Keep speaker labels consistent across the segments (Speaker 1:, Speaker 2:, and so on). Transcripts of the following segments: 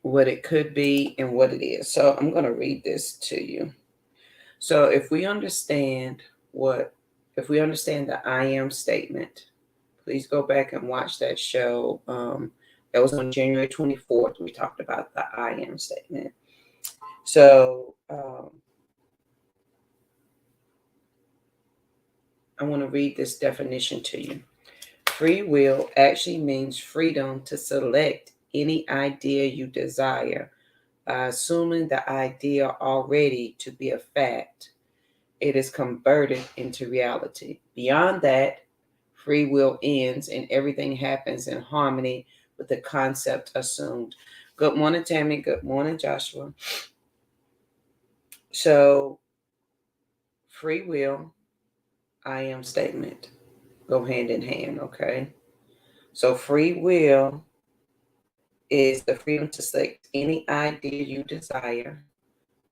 Speaker 1: what it could be and what it is. So I'm going to read this to you. So if we understand the I am statement, please go back and watch that show. That was on January 24th. We talked about the I am statement. So I want to read this definition to you. Free will actually means freedom to select any idea you desire by assuming the idea already to be a fact. It is converted into reality. Beyond that, free will ends and everything happens in harmony with the concept assumed. Good morning, Tammy. Good morning, Joshua. So, free will, I am statement go hand in hand, okay? So, free will is the freedom to select any idea you desire,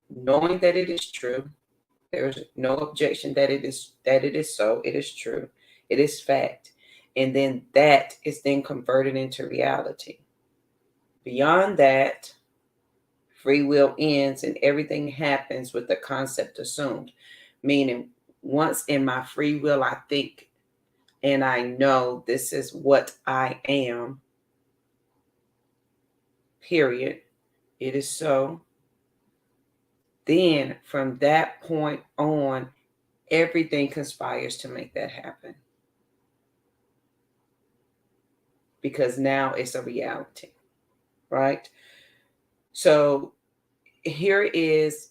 Speaker 1: knowing that it is true. There is no objection that it is so. It is true. It is fact. And then that is then converted into reality. Beyond that, free will ends and everything happens with the concept assumed. Meaning, once in my free will, I think and I know this is what I am, period. It is so. Then from that point on, everything conspires to make that happen. Because now it's a reality, right? So here is,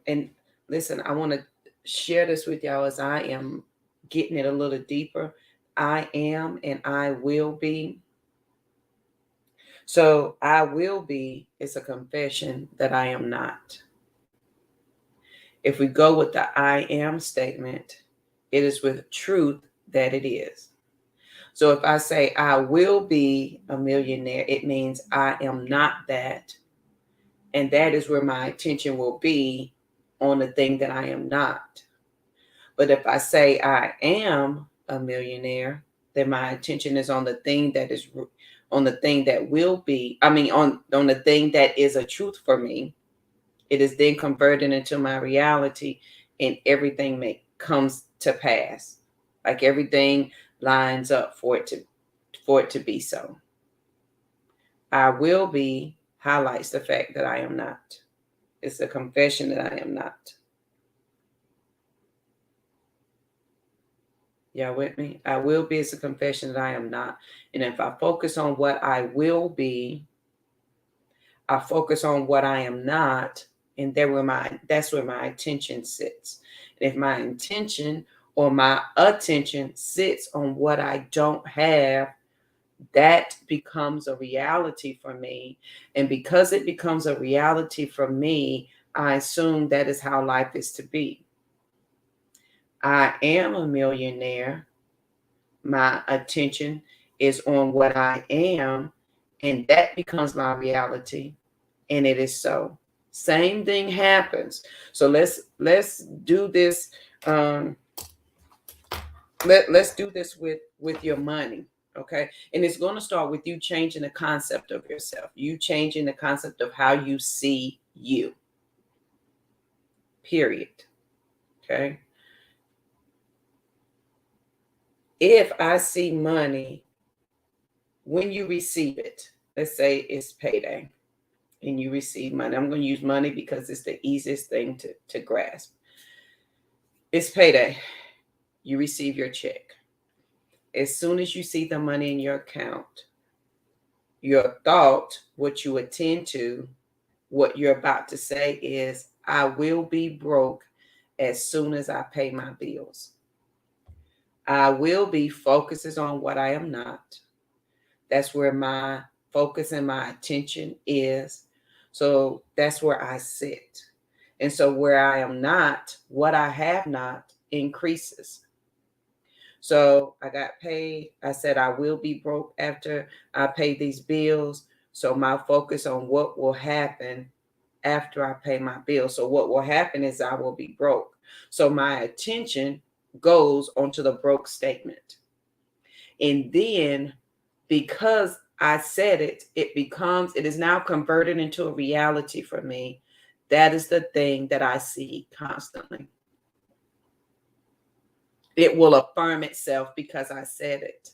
Speaker 1: and listen, I want to share this with y'all as I am getting it a little deeper. I am and I will be. So I will be is a confession that I am not. If we go with the I am statement, it is with truth that it is. So if I say I will be a millionaire, it means I am not that. And that is where my attention will be on the thing that I am not. But if I say I am a millionaire, then my attention is on the thing that is on the thing that will be, on the thing that is a truth for me. It is then converted into my reality and everything comes to pass. Like everything lines up for it to be so. I will be highlights the fact that I am not. It's a confession that I am not. Y'all with me? I will be is a confession that I am not. And if I focus on what I will be, I focus on what I am not, and that's where my attention sits. And if my intention or my attention sits on what I don't have, that becomes a reality for me. And because it becomes a reality for me, I assume that is how life is to be. I am a millionaire. My attention is on what I am, and that becomes my reality, and it is so. Same thing happens. So let's do this. Um, let's do this with your money, okay? And it's going to start with you changing the concept of yourself. You changing the concept of how you see you. Period. Okay. If I see money when you receive it, let's say it's payday and you receive money. I'm going to use money because it's the easiest thing to grasp. It's payday. You receive your check. As soon as you see the money in your account, your thought, what you attend to, what you're about to say is, I will be broke as soon as I pay my bills. I will be focuses on what I am not. That's where my focus and my attention is. So that's where I sit. And so where I am not, what I have not increases. So I got paid. I said I will be broke after I pay these bills. So my focus on what will happen after I pay my bills. So what will happen is I will be broke. So my attention goes onto the broke statement. And then because I said it, it is now converted into a reality for me. That is the thing that I see constantly. It will affirm itself because I said it.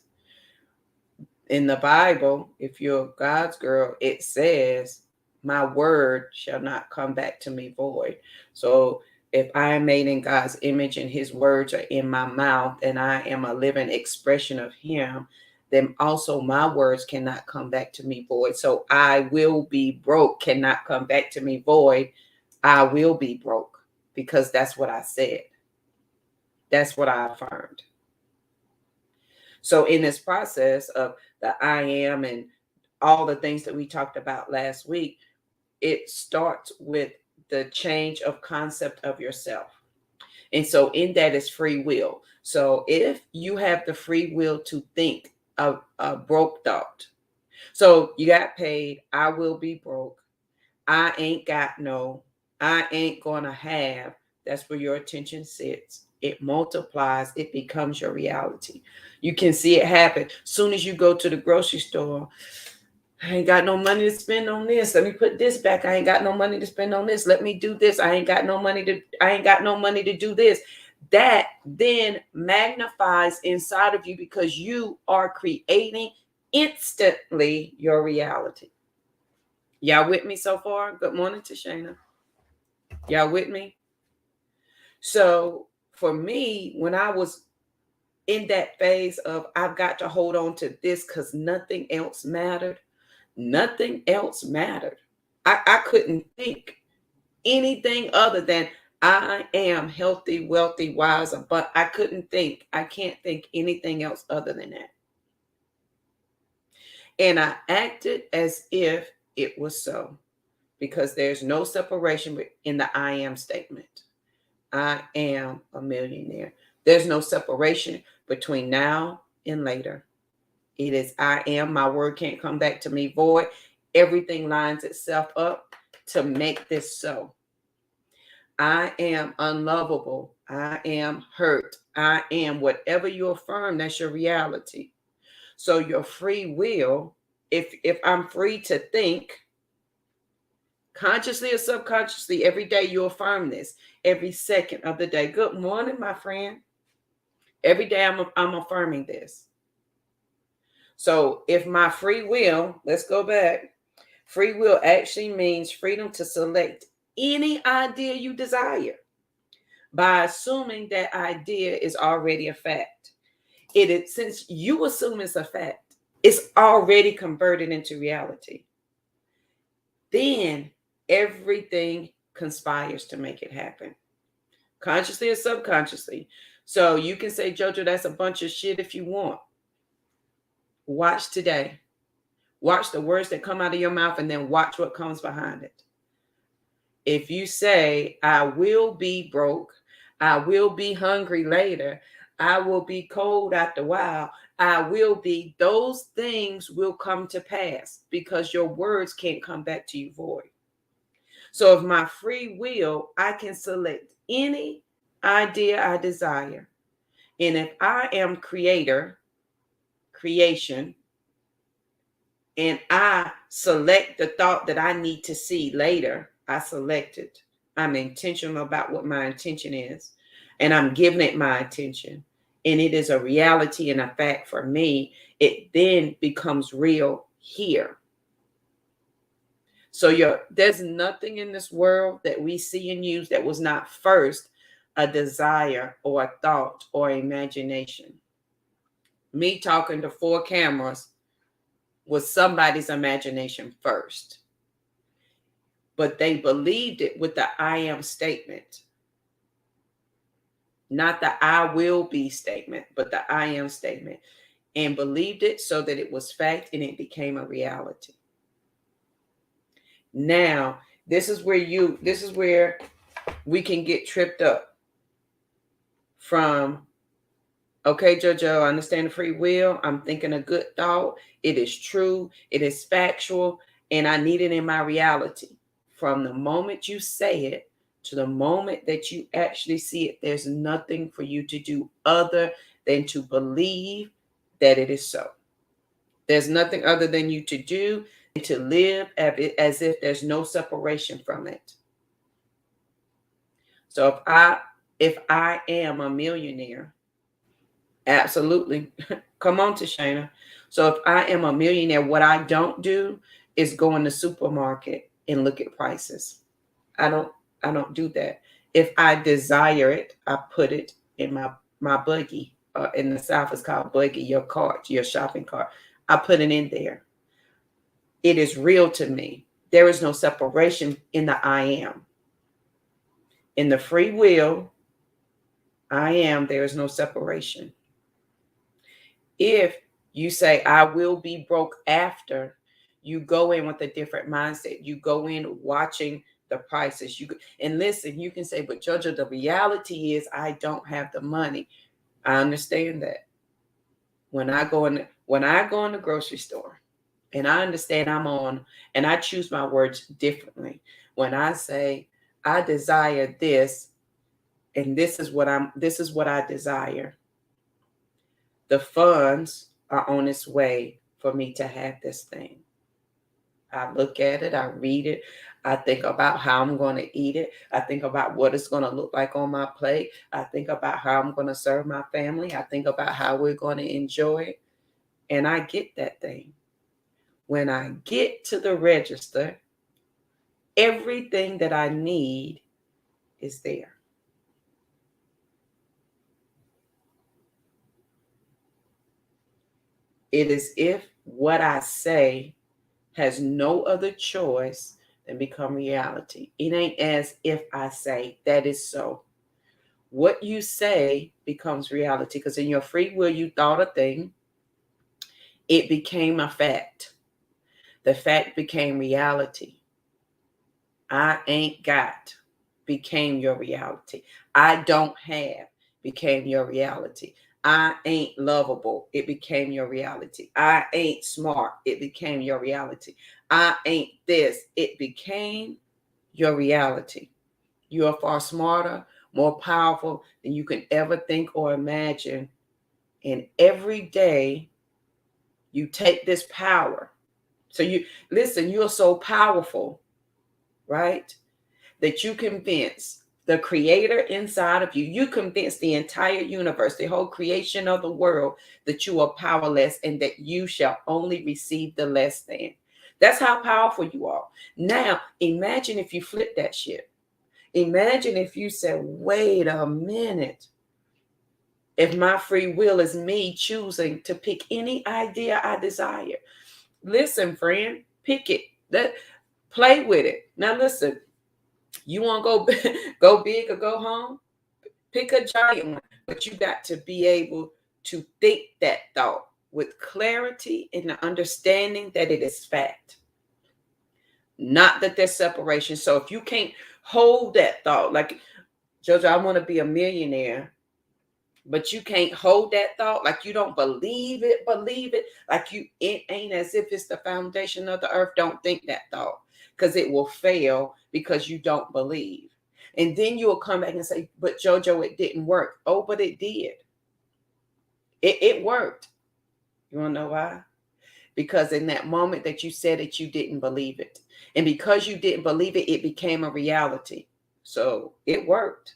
Speaker 1: In the Bible, if you're God's girl, it says, my word shall not come back to me void. So if I am made in God's image and his words are in my mouth and I am a living expression of him, then also my words cannot come back to me void. So I will be broke cannot come back to me void. I will be broke because that's what I said. That's what I affirmed. So in this process of the I am and all the things that we talked about last week, it starts with the change of concept of yourself. And so in that is free will. So if you have the free will to think of a broke thought, so you got paid, I will be broke. I ain't got no, I ain't gonna have. That's where your attention sits. It multiplies, it becomes your reality. You can see it happen. Soon as you go to the grocery store, I ain't got no money to spend on this. Let me put this back. I ain't got no money to spend on this. Let me do this. I ain't got no money to do this. That then magnifies inside of you because you are creating instantly your reality. Y'all with me so far? Good morning to Shayna. Y'all with me? So for me, when I was in that phase of I've got to hold on to this because nothing else mattered. Nothing else mattered. I couldn't think anything other than I am healthy, wealthy, wise, but I can't think anything else other than that. And I acted as if it was so because there's no separation in the I am statement. I am a millionaire. There's no separation between now and later. It is I am. My word can't come back to me void. Everything lines itself up to make this so. I am unlovable. I am hurt. I am whatever you affirm, that's your reality. So your free will, if I'm free to think, consciously or subconsciously, every day you affirm this, every second of the day. Good morning, my friend. Every day I'm affirming this. So if my free will, let's go back. Free will actually means freedom to select any idea you desire by assuming that idea is already a fact. It is, since you assume it's a fact, it's already converted into reality. Then everything conspires to make it happen, consciously or subconsciously. So you can say, Jojo, that's a bunch of shit if you want. Watch today. Watch the words that come out of your mouth and then watch what comes behind it. If you say, I will be broke, I will be hungry later, I will be cold after a while, I will be, those things will come to pass because your words can't come back to you void. So if my free will, I can select any idea I desire. And if I am creation, and I select the thought that I need to see later, I select it. I'm intentional about what my intention is, and I'm giving it my attention. And it is a reality and a fact for me. It then becomes real here. So there's nothing in this world that we see and use that was not first a desire or a thought or imagination. Me talking to 4 cameras was somebody's imagination first. But they believed it with the I am statement. Not the I will be statement, but the I am statement. And believed it so that it was fact and it became a reality. Now, this is where we can get tripped up from, okay, Jojo, I understand the free will. I'm thinking a good thought. It is true. It is factual. And I need it in my reality. From the moment you say it to the moment that you actually see it, there's nothing for you to do other than to believe that it is so. There's nothing other than you to do and to live as if there's no separation from it. So if I am a millionaire, absolutely. Come on, Tashana. So if I am a millionaire, what I don't do is go in the supermarket and look at prices. I don't do that. If I desire it, I put it in my buggy. In the South, it's called buggy. Your cart, your shopping cart. I put it in there. It is real to me. There is no separation in the I am. In the free will, I am. There is no separation. If you say I will be broke after, you go in with a different mindset. You go in watching the prices. And listen, you can say, but Jojo, the reality is I don't have the money. I understand that. When I go in the grocery store and I understand I'm on, and I choose my words differently. When I say I desire this, and this is what I desire, the funds are on its way for me to have this thing. I look at it, I read it, I think about how I'm going to eat it, I think about what it's going to look like on my plate, I think about how I'm going to serve my family, I think about how we're going to enjoy it, and I get that thing. When I get to the register, everything that I need is there. It is if what I say has no other choice than become reality. It ain't as if I say that is so. What you say becomes reality, because in your free will, you thought a thing, it became a fact. The fact became reality. I ain't got became your reality. I don't have became your reality. I ain't lovable. It became your reality. I ain't smart. It became your reality. I ain't this. It became your reality. You are far smarter, more powerful than you can ever think or imagine. And every day you take this power. So you listen, you're so powerful, right? That you convince the creator inside of you, you convince the entire universe, the whole creation of the world, that you are powerless and that you shall only receive the less than. That's how powerful you are. Now, imagine if you flip that shit. Imagine if you said, wait a minute. If my free will is me choosing to pick any idea I desire. Listen, friend, pick it. Play with it. Now listen, you want to go big or go home? Pick a giant one, but you got to be able to think that thought with clarity and the understanding that it is fact, not that there's separation. So if you can't hold that thought, like Jojo, I want to be a millionaire, but you can't hold that thought, like you don't believe it, like it ain't as if it's the foundation of the earth. Don't think that thought, because it will fail because you don't believe. And then you will come back and say, but Jojo, it didn't work. Oh, but it did. It worked. You want to know why? Because in that moment that you said it, you didn't believe it. And because you didn't believe it, it became a reality. So it worked,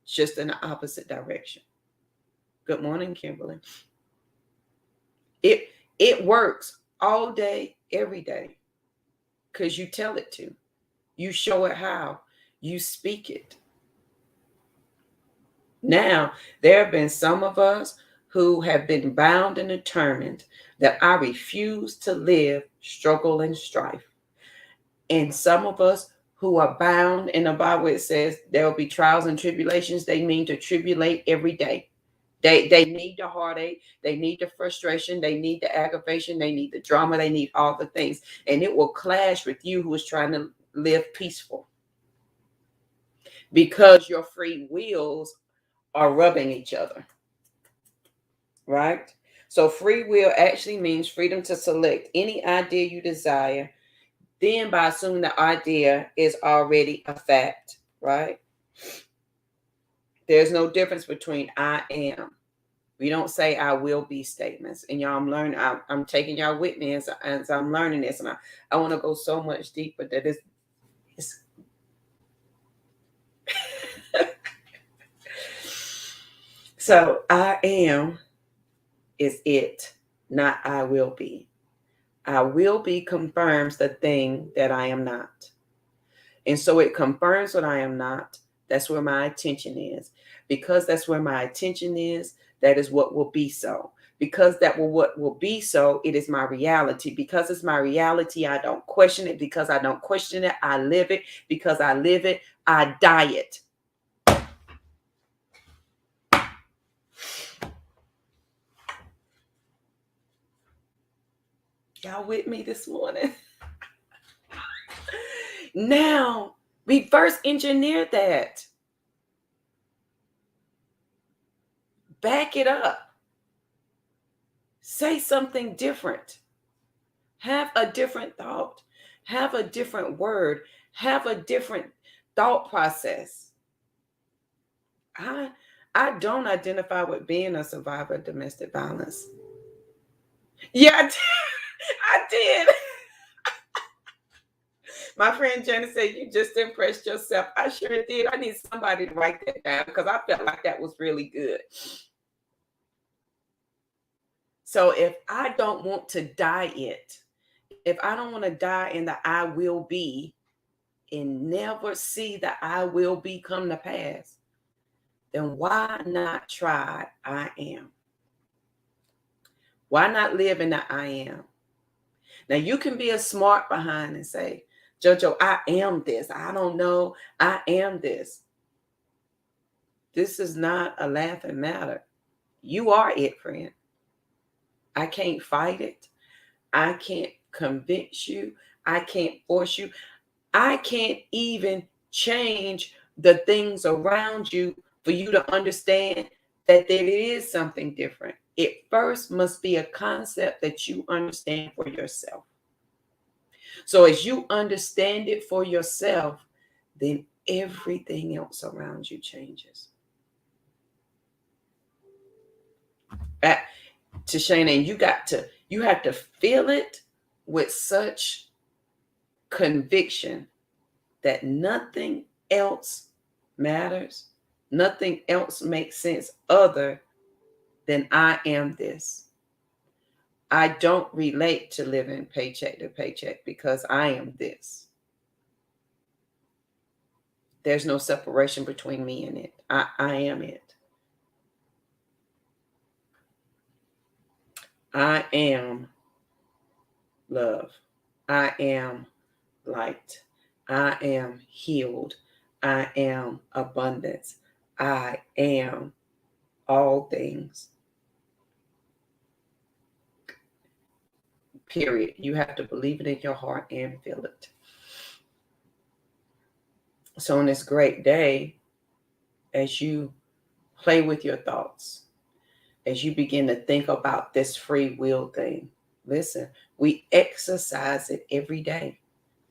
Speaker 1: just in the opposite direction. Good morning, Kimberly. It works all day, every day, because you tell it to. You show it how. You speak it. Now, there have been some of us who have been bound and determined that I refuse to live struggle and strife. And some of us who are bound, in the Bible it says there will be trials and tribulations. They mean to tribulate every day. They need the heartache, they need the frustration, they need the aggravation, they need the drama, they need all the things. And it will clash with you who is trying to live peaceful, because your free wills are rubbing each other, right? So free will actually means freedom to select any idea you desire, then by assuming the idea is already a fact, right? There's no difference between I am. We don't say I will be statements. And y'all, I'm learning, I'm taking y'all with me as I'm learning this. And I want to go so much deeper that it's so I am is it, not I will be. I will be confirms the thing that I am not. And so it confirms what I am not. That's where my attention is. Because that's where my attention is, that is what will be so. Because what will be so, it is my reality. Because it's my reality, I don't question it. Because I don't question it, I live it. Because I live it, I die it. Y'all with me this morning? Now, reverse engineer that. Back it up. Say something different. Have a different thought. Have a different word. Have a different thought process. I don't identify with being a survivor of domestic violence. Yeah, I did. My friend Jenna said, you just impressed yourself. I sure did. I need somebody to write that down because I felt like that was really good. So if I don't want to die it, if I don't want to die in the I will be and never see the I will be come to pass, then why not try I am? Why not live in the I am? Now you can be a smart behind and say, JoJo, I am this. I don't know. I am this. This is not a laughing matter. You are it, friend. I can't fight it. I can't convince you. I can't force you. I can't even change the things around you for you to understand that there is something different. It first must be a concept that you understand for yourself. So as you understand it for yourself, then everything else around you changes. To Shana, and you have to feel it with such conviction that nothing else matters, nothing else makes sense other than I am this. I don't relate to living paycheck to paycheck because I am this. There's no separation between me and it. I am it. I am love. I am light. I am healed. I am abundance. I am all things. Period. You have to believe it in your heart and feel it. So on this great day, as you play with your thoughts, as you begin to think about this free will thing, listen, we exercise it every day,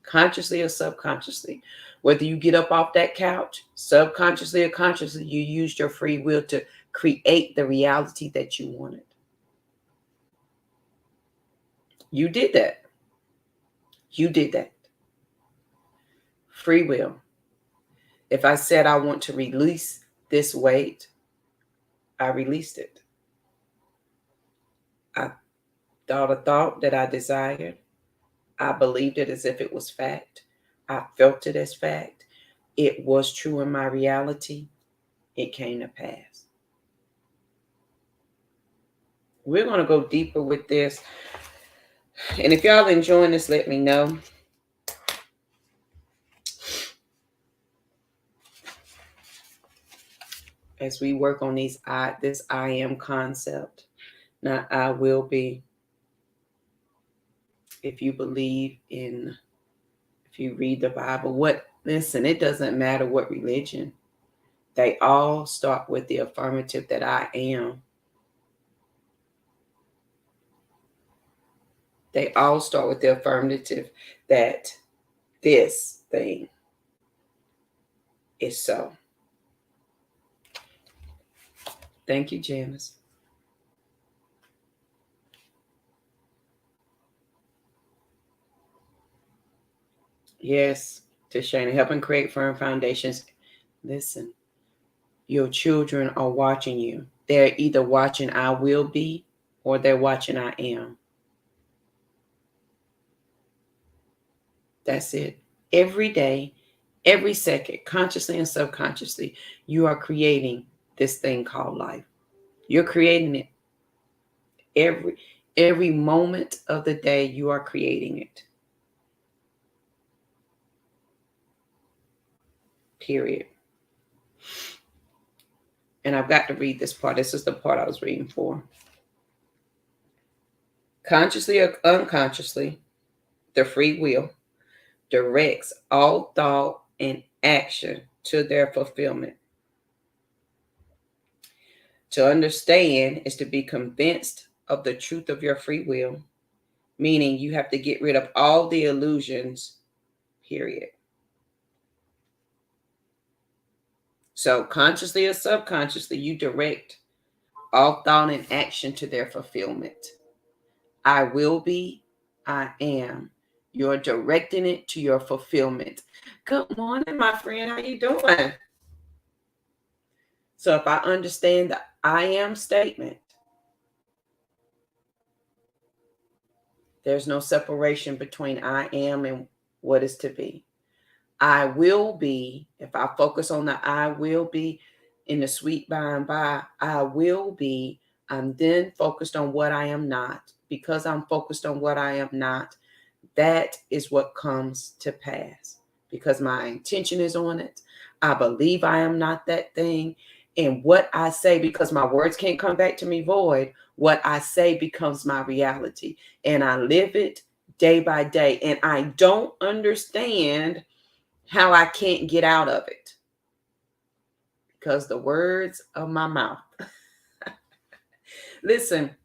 Speaker 1: consciously or subconsciously. Whether you get up off that couch, subconsciously or consciously, you used your free will to create the reality that you wanted. You did that. You did that. Free will. If I said I want to release this weight, I released it. I thought a thought that I desired. I believed it as if it was fact. I felt it as fact. It was true in my reality. It came to pass. We're going to go deeper with this. And if y'all enjoying this, let me know. As we work on this I am concept, not I will be. If you believe in, if you read the Bible, listen, it doesn't matter what religion. They all start with the affirmative that I am. They all start with the affirmative that this thing is so. Thank you, Janice. Yes, to Shana, helping create firm foundations. Listen, your children are watching you. They're either watching I will be or they're watching I am. That's it. Every day, every second, consciously and subconsciously, you are creating this thing called life. You're creating it every moment of the day. You are creating it. Period. And I've got to read this part. This is the part I was reading for. Consciously or unconsciously, the free will directs all thought and action to their fulfillment. To understand is to be convinced of the truth of your free will, meaning you have to get rid of all the illusions, period. So consciously or subconsciously, you direct all thought and action to their fulfillment. I will be, I am. You're directing it to your fulfillment. Good morning, my friend. How you doing? So if I understand the I am statement, there's no separation between I am and what is to be. I will be, if I focus on the I will be in the sweet by and by, I will be, I'm then focused on what I am not. Because I'm focused on what I am not, that is what comes to pass. Because my intention is on it. I believe I am not that thing. And what I say, because my words can't come back to me void, what I say becomes my reality. And I live it day by day. And I don't understand how I can't get out of it. Because the words of my mouth. Listen,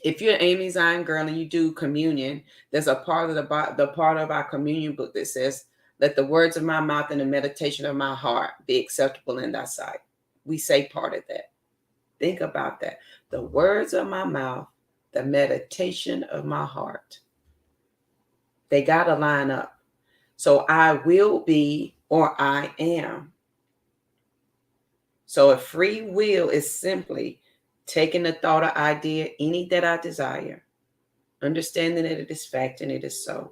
Speaker 1: if you're Amy Zion girl and you do communion, there's a part of the part of our communion book that says, let the words of my mouth and the meditation of my heart be acceptable in thy sight. We say part of that. Think about that. The words of my mouth, the meditation of my heart. They got to line up. So I will be or I am. So a free will is simply taking the thought or idea, any that I desire, understanding that it is fact and it is so.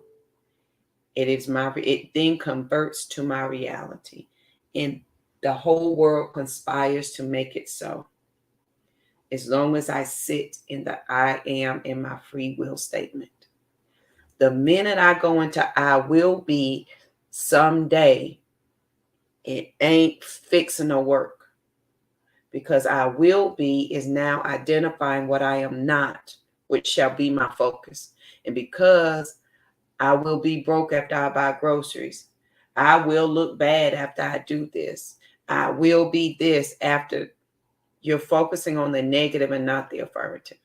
Speaker 1: It then converts to my reality. And the whole world conspires to make it so. As long as I sit in the I am in my free will statement. The minute I go into I will be someday, it ain't fixing to work. Because I will be is now identifying what I am not, which shall be my focus. And because I will be broke after I buy groceries, I will look bad after I do this, I will be this after. You're focusing on the negative and not the affirmative.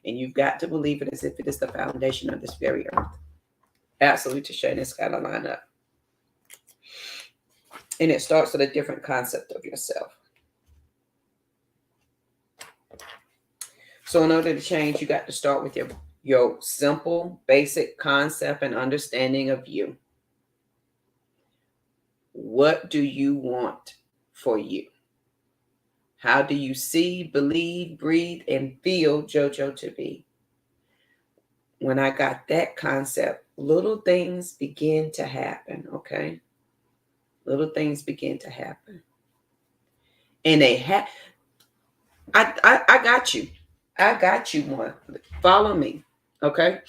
Speaker 1: And you've got to believe it as if it is the foundation of this very earth. Absolutely, Tasha, it's got to line up. And it starts with a different concept of yourself. So in order to change, you got to start with your simple, basic concept and understanding of you. What do you want for you? How do you see, believe, breathe, and feel JoJo to be? When I got that concept, little things begin to happen, okay? Little things begin to happen. And they have, I got you. I got you one. Follow me, okay?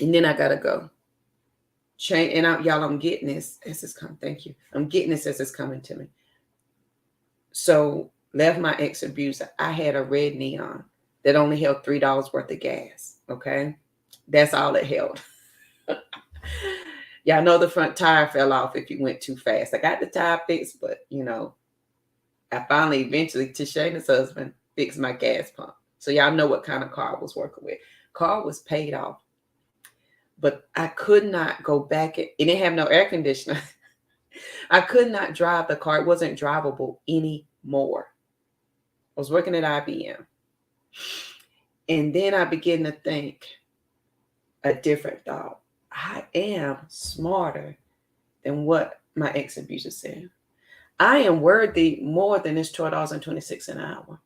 Speaker 1: And then I gotta go. Change, and y'all, I'm getting this as it's coming. Thank you. I'm getting this as it's coming to me. So, left my ex abuser. I had a red neon that only held $3 worth of gas. Okay, that's all it held. Y'all know the front tire fell off if you went too fast. I got the tire fixed, but I finally, eventually, Tashana's husband fixed my gas pump. So y'all know what kind of car I was working with. Car was paid off. But I could not go back. It didn't have no air conditioner. I could not drive the car. It wasn't drivable anymore. I was working at IBM. And then I began to think a different thought. I am smarter than what my ex-abuser said. I am worthy more than this $12.26 an hour.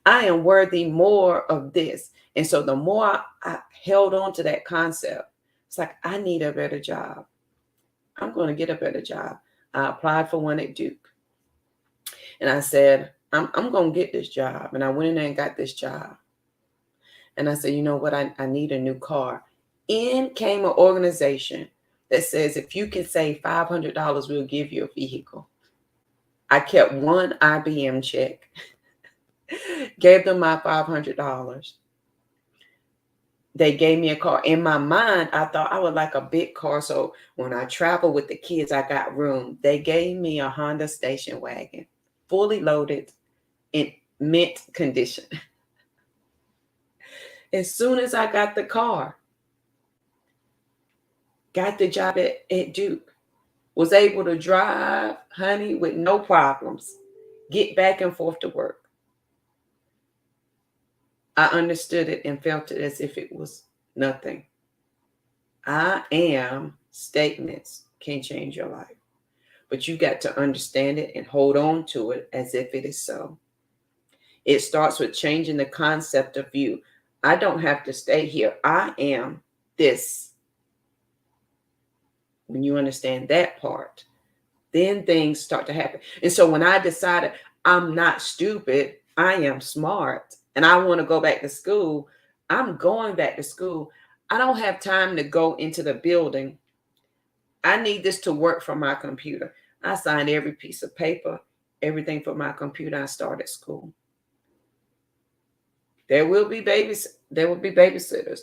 Speaker 1: I am worthy more of this. And so the more I held on to that concept, it's like, I need a better job. I'm going to get a better job. I applied for one at Duke. And I said, I'm going to get this job. And I went in there and got this job. And I said, you know what? I need a new car. In came an organization that says, if you can save $500, we'll give you a vehicle. I kept one IBM check, gave them my $500. They gave me a car. In my mind, I thought I would like a big car. So when I travel with the kids, I got room. They gave me a Honda station wagon, fully loaded, in mint condition. As soon as I got the car, got the job at Duke, was able to drive, honey, with no problems, get back and forth to work. I understood it and felt it as if it was nothing. I am statements can change your life, but you got to understand it and hold on to it as if it is so. It starts with changing the concept of you. I don't have to stay here. I am this. When you understand that part, then things start to happen. And so when I decided I'm not stupid, I am smart, and I want to go back to school, I'm going back to school. I don't have time to go into the building. I need this to work from my computer. I signed every piece of paper, everything for my computer. I started school. There will be babysitters.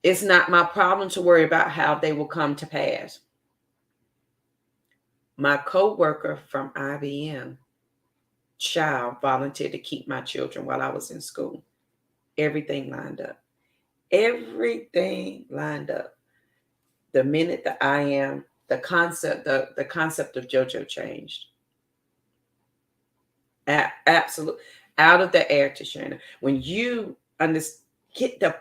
Speaker 1: It's not my problem to worry about how they will come to pass. My coworker from IBM child volunteered to keep my children while I was in school. Everything lined up. Everything lined up. The minute that I am, the concept of JoJo changed. Absolutely. Out of the air, Tashana. When you get the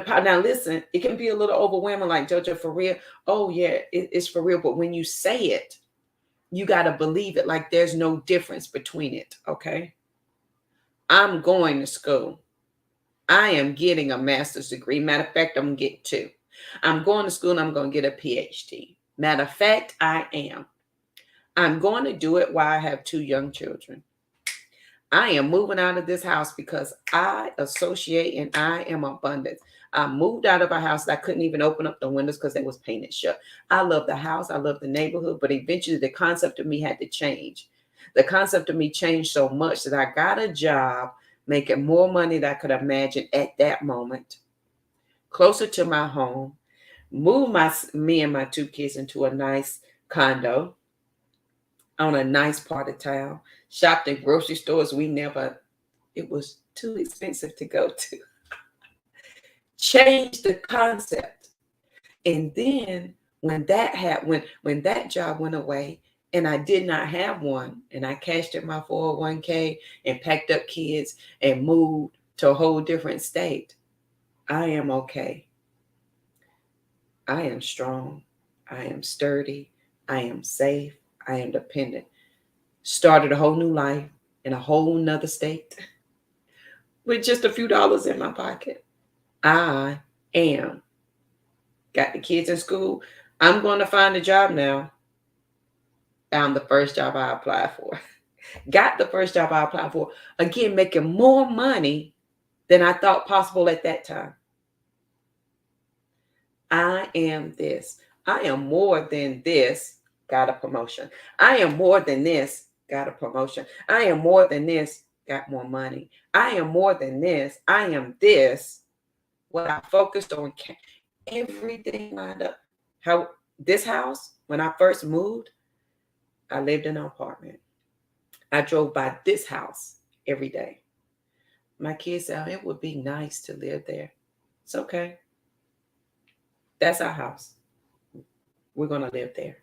Speaker 1: power. Now listen, it can be a little overwhelming, like, JoJo, for real. Oh yeah, it's for real. But when you say it, you got to believe it, like there's no difference between it. Okay. I'm going to school. I am getting a master's degree. Matter of fact, I'm going to get two. I'm going to school and I'm going to get a PhD. Matter of fact, I am. I'm going to do it while I have two young children. I am moving out of this house because I associate and I am abundance. I moved out of a house that I couldn't even open up the windows because they was painted shut. I love the house. I love the neighborhood. But eventually the concept of me had to change. The concept of me changed so much that I got a job making more money than I could imagine at that moment, closer to my home, moved me and my two kids into a nice condo on a nice part of town, shopped in grocery stores it was too expensive to go to. Changed the concept. And then when that job went away and I did not have one, and I cashed in my 401k and packed up kids and moved to a whole different state, I am okay. I am strong. I am sturdy. I am safe. I am dependent. Started a whole new life in a whole nother state with just a few dollars in my pocket. I am. Got the kids in school. I'm going to find a job now. Found the first job I applied for. Got the first job I applied for. Again, making more money than I thought possible at that time. I am this. I am more than this. Got a promotion. I am more than this. Got a promotion. I am more than this. Got more money. I am more than this. I am this. What I focused on, everything lined up. How this house, when I first moved, I lived in an apartment. I drove by this house every day. My kids said, it would be nice to live there. It's okay. That's our house. We're going to live there.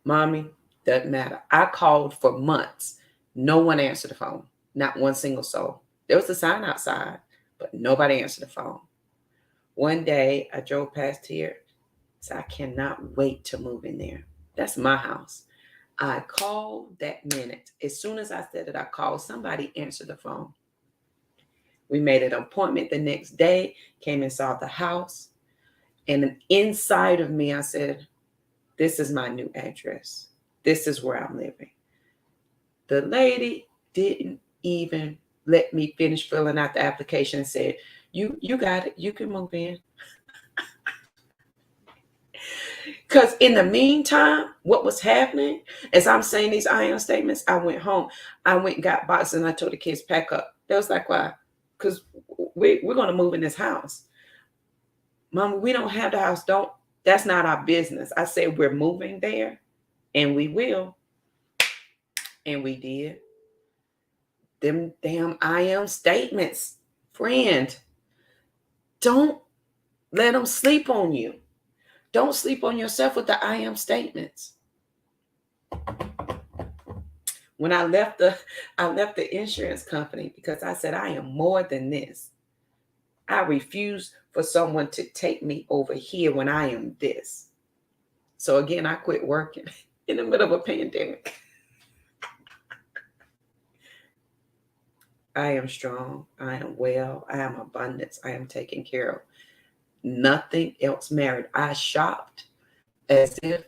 Speaker 1: Mommy, doesn't matter. I called for months. No one answered the phone. Not one single soul. There was a sign outside, but nobody answered the phone. One day I drove past here So I cannot wait to move in there. That's my house. I called that minute. As soon as I said it, I called. Somebody answered the phone. We made an appointment the next day, came and saw the house. And inside of me, I said, this is my new address. This is where I'm living. The lady didn't even let me finish filling out the application and said, you got it. You can move in. Because in the meantime, what was happening, as I'm saying these I am statements, I went home. I went and got boxes and I told the kids, pack up. They was like, why? Because we're going to move in this house. Mama, we don't have the house. That's not our business. I said, we're moving there and we will. And we did. Them damn I am statements. Friend, don't let them sleep on you. Don't sleep on yourself with the I am statements. When I left the insurance company because I said, I am more than this. I refuse for someone to take me over here when I am this. So again, I quit working in the middle of a pandemic. I am strong. I am well. I am abundance. I am taken care of. Nothing else mattered. I shopped as if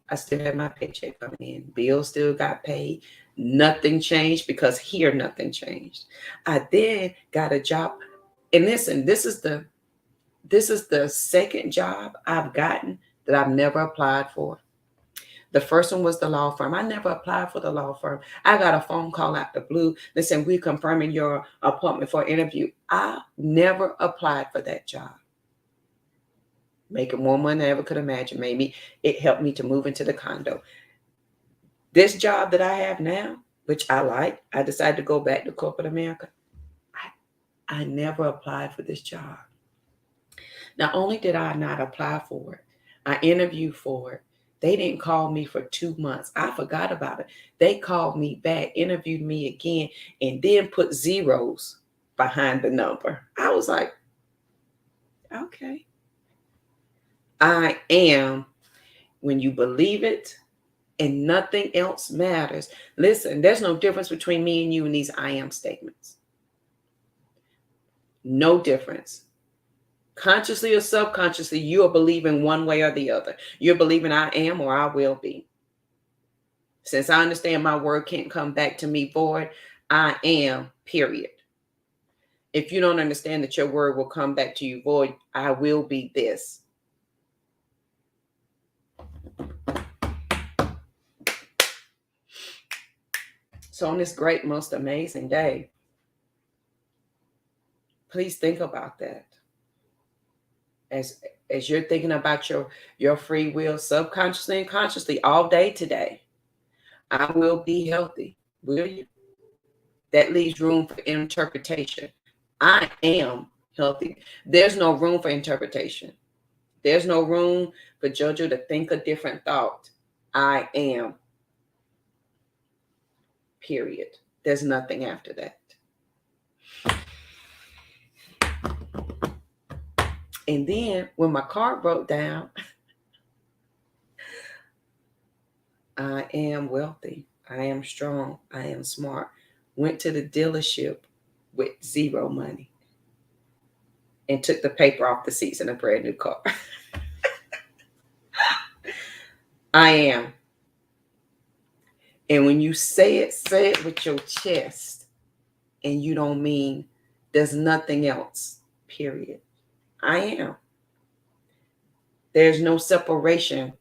Speaker 1: I still had my paycheck coming in. Bills still got paid. Nothing changed because here nothing changed. I then got a job. And listen, this is the second job I've gotten that I've never applied for. The first one was the law firm. I never applied for the law firm. I got a phone call out the blue. They said, we're confirming your appointment for an interview. I never applied for that job. Making more money than I ever could imagine. Maybe it helped me to move into the condo. This job that I have now, which I like, I decided to go back to corporate America. I never applied for this job. Not only did I not apply for it, I interviewed for it. They didn't call me for 2 months. I forgot about it. They called me back, interviewed me again, and then put zeros behind the number. I was like, okay. I am, when you believe it and nothing else matters. Listen, there's no difference between me and you in these I am statements. No difference. Consciously or subconsciously, you are believing one way or the other. You're believing I am or I will be. Since I understand my word can't come back to me void, I am, period. If you don't understand that your word will come back to you void, I will be this. So on this great, most amazing day, please think about that. As you're thinking about your free will, subconsciously and consciously, all day today, I will be healthy. Will you? That leaves room for interpretation. I am healthy. There's no room for interpretation. There's no room for JoJo to think a different thought. I am. Period. There's nothing after that. And then when my car broke down, I am wealthy. I am strong. I am smart. Went to the dealership with zero money and took the paper off the seats in a brand new car. I am. And when you say it with your chest, and you don't mean there's nothing else, period. I am. There's no separation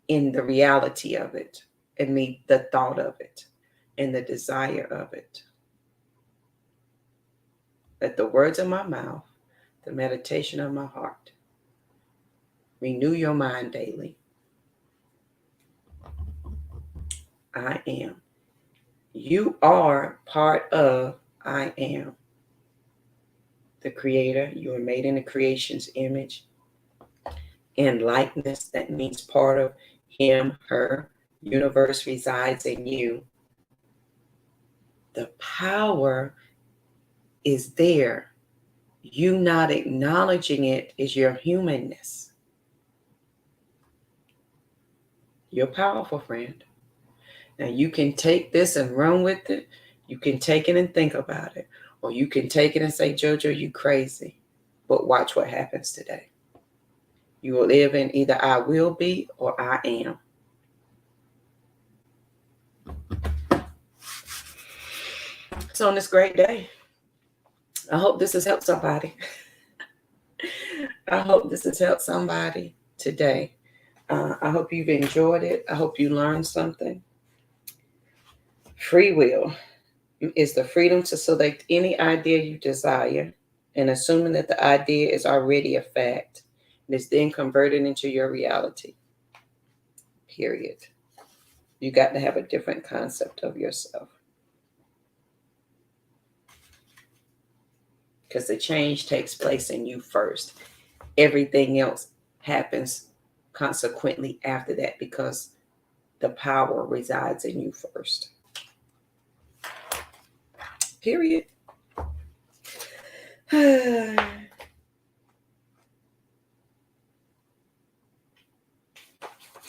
Speaker 1: in the reality of it, and the thought of it, and the desire of it. Let the words of my mouth, the meditation of my heart, renew your mind daily. I am. You are part of I am. The creator. You are made in the creation's image and likeness. That means part of him, her. Universe resides in you. The power is there. You not acknowledging it is your humanness. You're powerful, friend. Now you can take this and run with it. You can take it and think about it. Or you can take it and say, JoJo, you crazy. But watch what happens today. You will live in either I will be or I am. So on this great day, I hope this has helped somebody. I hope this has helped somebody today. I hope you've enjoyed it. I hope you learned something. Free will is the freedom to select any idea you desire, and assuming that the idea is already a fact, and is then converted into your reality. Period. You got to have a different concept of yourself. Because the change takes place in you first. Everything else happens consequently after that, because the power resides in you first. Period.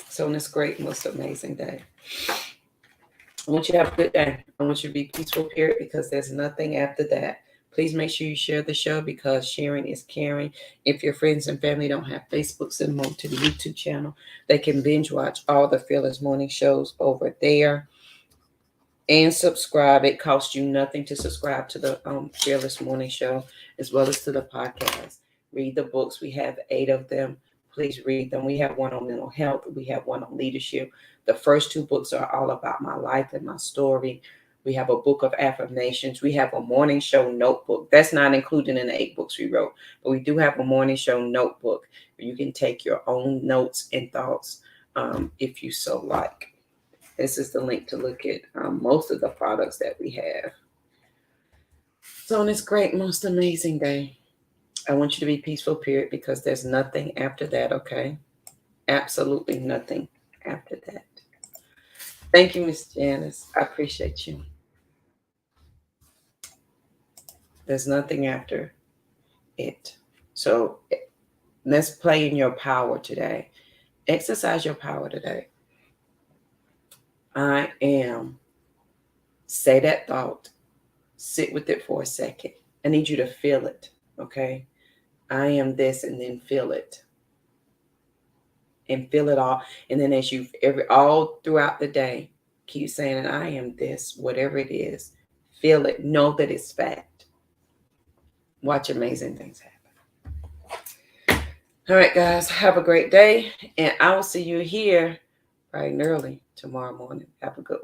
Speaker 1: So on this great, most amazing day, I want you to have a good day. I want you to be peaceful, period, because there's nothing after that. Please make sure you share the show, because sharing is caring. If your friends and family don't have Facebook, send them over to the YouTube channel. They can binge watch all the Fearless Morning shows over there. And subscribe. It costs you nothing to subscribe to the Fearless Morning Show, as well as to the podcast. Read the books. We have 8 of them. Please read them. We have one on mental health. We have one on leadership. The first 2 books are all about my life and my story. We have a book of affirmations. We have a morning show notebook. That's not included in the 8 books we wrote, but we do have a morning show notebook where you can take your own notes and thoughts if you so like. This is the link to look at most of the products that we have. So on this great, most amazing day, I want you to be peaceful, period, because there's nothing after that, okay? Absolutely nothing after that. Thank you, Miss Janice. I appreciate you. There's nothing after it. So let's play in your power today. Exercise your power today. I am. Say that thought. Sit with it for a second. I need you to feel it, okay? I am this, and then feel it. And feel it all. And then as you all throughout the day, keep saying, I am this, whatever it is. Feel it. Know that it's fact. Watch amazing things happen. All right, guys. Have a great day. And I will see you here bright and early tomorrow morning. Have a good one.